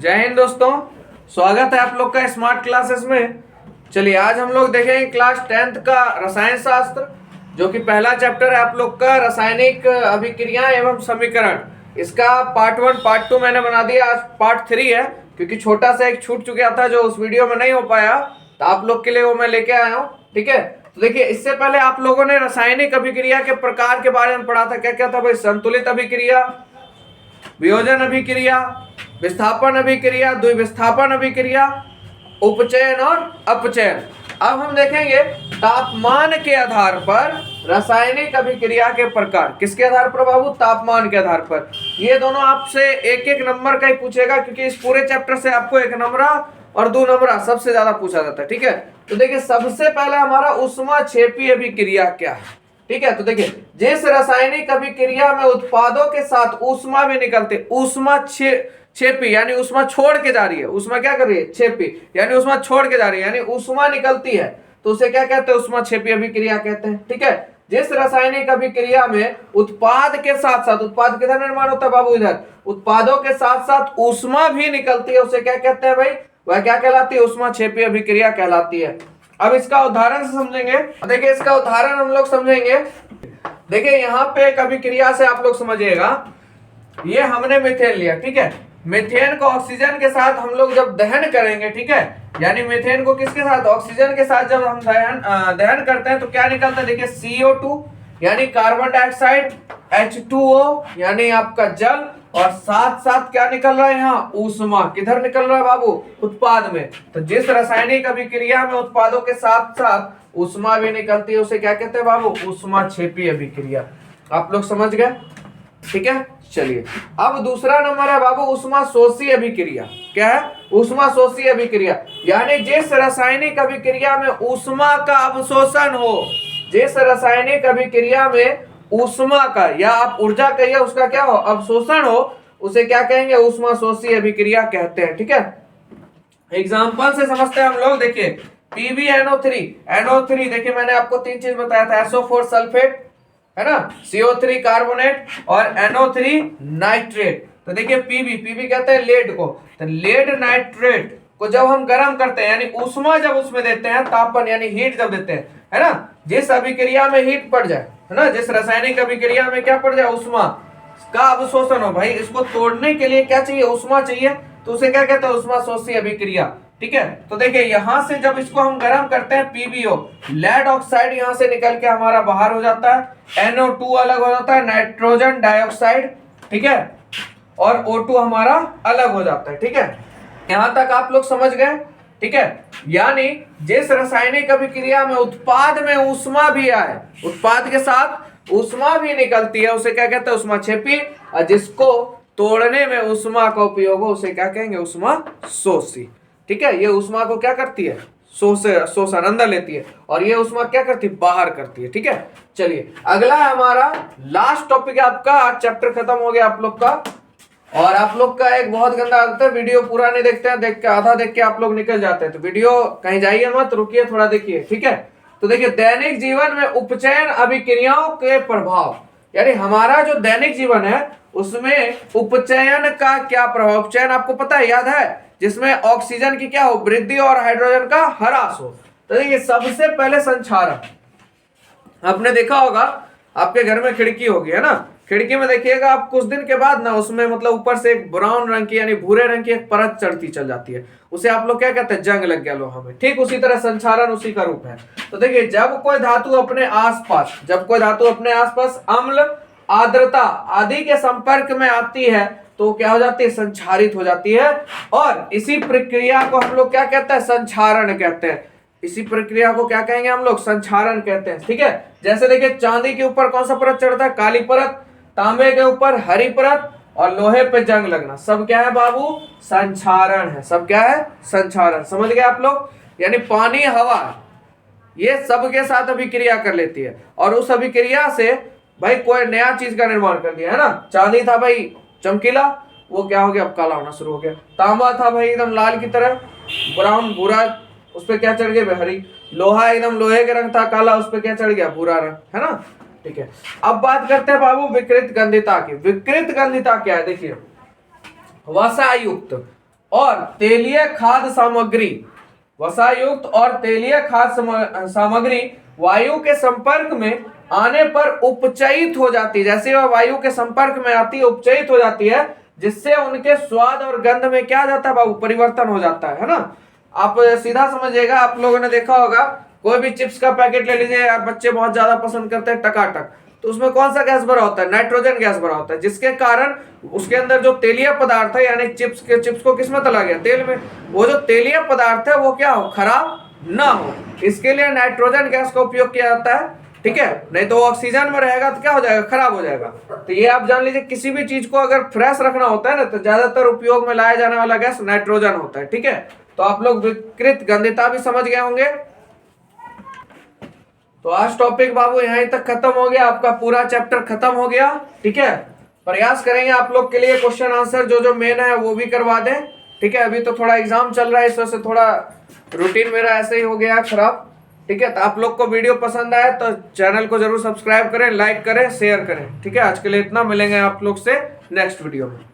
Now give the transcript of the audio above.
जय हिंद दोस्तों, स्वागत है आप लोग का स्मार्ट क्लासेस में। चलिए आज हम लोग देखेंगे क्लास 10th का रसायन शास्त्र, जो कि पहला चैप्टर है आप लोग का रासायनिक अभिक्रियाएं एवं समीकरण। इसका पार्ट 1 पार्ट 2 मैंने बना दिया, आज पार्ट 3 है, क्योंकि छोटा सा एक छूट चुका था जो उस वीडियो में नहीं हो पाया, तो आप लोग के लिए वो मैं लेके आया हूँ। ठीक है, तो देखिए इससे पहले आप लोगों ने रासायनिक अभिक्रिया के प्रकार के बारे में पढ़ा था। क्या क्या था भाई? संतुलित अभिक्रिया, वियोजन अभिक्रिया, विस्थापन अभिक्रिया, द्विविस्थापन अभिक्रिया, उपचयन और अपचयन। अब हम देखेंगे तापमान के आधार पर रासायनिक अभिक्रिया के प्रकार। किसके आधार पर बाबू? तापमान के आधार पर। ये दोनों आपसे एक एक नंबर का ही पूछेगा, क्योंकि इस पूरे चैप्टर से आपको 1 नंबर और 2 नंबर सबसे ज्यादा पूछा जाता है। ठीक है, तो देखिए सबसे पहले हमारा ऊष्माक्षेपी अभिक्रिया क्या है। ठीक है, तो देखिए जिस रासायनिक अभिक्रिया में उत्पादों के साथ ऊष्मा भी निकलते, ऊष्मा छेपी यानी ऊष्मा छोड़ के जा रही है, ऊष्मा क्या कर रही है? छेपी यानी ऊष्मा छोड़ के जा रही है, यानी ऊष्मा निकलती है, तो उसे क्या कहते हैं? ऊष्मा छेपी अभिक्रिया कहते हैं। ठीक है, जिस रासायनिक अभिक्रिया में उत्पाद के साथ साथ, उत्पाद किधर निर्माण होता है बाबू? इधर। उत्पादों के साथ साथ ऊष्मा भी निकलती है, उसे क्या कहते हैं भाई? वह क्या कहलाती है? ऊष्मा छेपी अभिक्रिया कहलाती है। अब इसका उदाहरण से समझेंगे। देखिए इसका उदाहरण हम लोग समझेंगे। देखिए यहाँ पे एक अभिक्रिया से आप लोग समझिएगा, ये हमने मीथेन लिया। ठीक है, मीथेन को ऑक्सीजन के साथ हम लोग जब दहन करेंगे, ठीक है, यानी मीथेन को किसके साथ? ऑक्सीजन के साथ जब हम दहन करते हैं तो क्या निकलता है? देखिए CO2 यानी कार्बन डाइऑक्साइड, H2O यानी आपका जल, और साथ साथ क्या निकल रहा है? यहाँ ऊष्मा। किधर निकल रहा है बाबू? उत्पाद में। तो जिस रासायनिक अभिक्रिया में उत्पादों के साथ साथ ऊष्मा भी निकलती है, उसे क्या कहते हैं बाबू? ऊष्मा छेपी अभिक्रिया। आप लोग समझ गए? ठीक है, चलिए अब दूसरा नंबर है बाबू ऊष्मा शोषी अभिक्रिया। क्या है? ऊष्मा शोषी अभिक्रिया, यानी जिस रासायनिक अभिक्रिया में ऊष्मा का अवशोषण हो, जिस रासायनिक अभिक्रिया में ऊष्मा का, या आप ऊर्जा कहिए, उसका क्या हो? अवशोषण हो, उसे क्या कहेंगे? ऊष्मा शोषी अभिक्रिया कहते हैं। ठीक है, एग्जाम्पल से समझते हैं हम लोग। देखिए PbNO3, देखिए मैंने आपको 3 चीज बताया था, SO4 सल्फेट है ना, CO3 कार्बोनेट और NO3 नाइट्रेट। तो देखिए पीबी कहते हैं लेड को, तो लेड नाइट्रेट को जब हम गर्म करते हैं, यानी ऊष्मा जब उसमें देते हैं, तापन यानी हीट जब देते हैं, है ना, जिस अभिक्रिया में हीट पड़ जाए, है ना, जिस रासायनिक अभिक्रिया में क्या पड़ जाए? ऊष्मा का अवशोषण हो, भाई इसको तोड़ने के लिए क्या चाहिए? ऊष्मा चाहिए, तो उसे क्या कहते हैं? ऊष्मा शोषी अभिक्रिया। ठीक है, तो देखिए यहां से जब इसको हम गर्म करते हैं, PbO लेड ऑक्साइड यहां से निकल के हमारा बाहर हो जाता है, NO2 अलग हो जाता है, नाइट्रोजन डाइऑक्साइड, ठीक है, और O2 हमारा अलग हो जाता है। ठीक है, यहां तक आप लोग समझ गए? ठीक है, यानी जिस रासायनिक अभिक्रिया में उत्पाद में ऊष्मा भी आए, उत्पाद के साथ ऊष्मा भी निकलती है, उसे क्या कहते हैं? ऊष्मा छेपी। और जिसको तोड़ने में ऊष्मा का उपयोग हो, उसे क्या कहेंगे? ऊष्मा शोषी। ठीक है, ये ऊष्मा को क्या करती है? शोषण अंदर लेती है, और ये ऊष्मा क्या करती है? बाहर करती है। ठीक है, चलिए अगला है हमारा लास्ट टॉपिक है आपका। आज चैप्टर खत्म हो गया आप लोग का, और आप लोग का एक बहुत गंदा आदत है, वीडियो पूरा नहीं देखते हैं, देख के आधा देख के आप लोग निकल जाते हैं। तो वीडियो कहीं जाइए मत, रुकिए थोड़ा देखिए। ठीक है, तो देखिए दैनिक जीवन में उपचयन अभिक्रियाओं के प्रभाव, यानी हमारा जो दैनिक जीवन है उसमें उपचयन का क्या प्रभाव? उपचयन आपको पता है, याद है, जिसमें ऑक्सीजन की क्या हो? वृद्धि और हाइड्रोजन का ह्रास हो। तो देखिए सबसे पहले संक्षारण। आपने देखा होगा आपके घर में खिड़की होगी, है ना, खिड़की में देखिएगा आप कुछ दिन के बाद ना, उसमें मतलब ऊपर से एक ब्राउन रंग की यानी भूरे रंग की एक परत चढ़ती चल जाती है, उसे आप लोग क्या कहते हैं? जंग लग गया लोहा में। ठीक उसी तरह संक्षारण उसी का रूप है। तो देखिए जब कोई धातु अपने आसपास अम्ल, आर्द्रता आदि के संपर्क में आती है, तो क्या हो जाती है? संक्षारित हो जाती है, और इसी प्रक्रिया को हम लोग क्या कहते हैं? संक्षारण कहते हैं। इसी प्रक्रिया को क्या कहेंगे हम लोग? संक्षारण कहते हैं। ठीक है, जैसे देखिए चांदी के ऊपर कौन सा परत चढ़ता है? काली परत, तांबे के ऊपर हरी परत, और लोहे पे जंग लगना, सब क्या है बाबू? संक्षारण है। सब क्या है? संक्षारण। समझ गए आप लोग? यानी पानी, हवा, ये सब के साथ अभिक्रिया कर लेती है, और उस अभिक्रिया से भाई कोई नया चीज का निर्माण कर दिया, है ना। चांदी था भाई चमकीला, वो क्या हो गया? अब काला होना शुरू हो गया। तांबा था भाई एकदम लाल की तरह, ब्राउन भूरा, उस पर क्या चढ़ गया? हरी। लोहा एकदम लोहे के रंग था काला, उस पर क्या चढ़ गया? भूरा रंग, है ना। ठीक है, अब बात करते हैं बाबू विकृत गंधिता की। विकृत गंधिता क्या है? देखिए वसा युक्त, और तेलीय खाद्य सामग्री, वसायुक्त और तेलीय खाद्य सामग्री वायु के संपर्क में आने पर उपचयित हो जाती है। जैसे वह वायु के संपर्क में आती है, उपचयित हो जाती है, जिससे उनके स्वाद और गंध में क्या जाता है बाबू, परिवर्तन हो जाता है ना। आप सीधा समझिएगा, आप लोगों ने देखा होगा कोई भी चिप्स का पैकेट ले लीजिए यार, बच्चे बहुत ज्यादा पसंद करते हैं टकाटक, तो उसमें कौन सा गैस भरा होता है, नाइट्रोजन गैस भरा होता है, जिसके कारण उसके अंदर जो तेलीय पदार्थ है, यानी चिप्स को किसमें तला गया, तेल में, वो जो तेलीय पदार्थ है वो क्या हो, खराब ना हो, इसके लिए नाइट्रोजन गैस का उपयोग किया जाता है। ठीक है, नहीं तो ऑक्सीजन में रहेगा तो क्या हो जाएगा, खराब हो जाएगा। तो ये आप जान लीजिए, किसी भी चीज को अगर फ्रेश रखना होता है ना, तो ज्यादातर उपयोग में लाया जाने वाला गैस नाइट्रोजन होता है। ठीक है, तो आप लोग विकृत गंधिता भी समझ गए होंगे। तो आज टॉपिक बाबू यहीं तक खत्म हो गया, आपका पूरा चैप्टर खत्म हो गया। ठीक है, प्रयास करेंगे आप लोग के लिए क्वेश्चन आंसर जो मेन है वो भी करवा दें। ठीक है, अभी तो थोड़ा एग्जाम चल रहा है, इस वजह से थोड़ा रूटीन मेरा ऐसे ही हो गया खराब। ठीक है, तो आप लोग को वीडियो पसंद आए तो चैनल को जरूर सब्सक्राइब करें, लाइक करें, शेयर करें। ठीक है, आज के लिए इतना, मिलेंगे आप लोग से नेक्स्ट वीडियो में।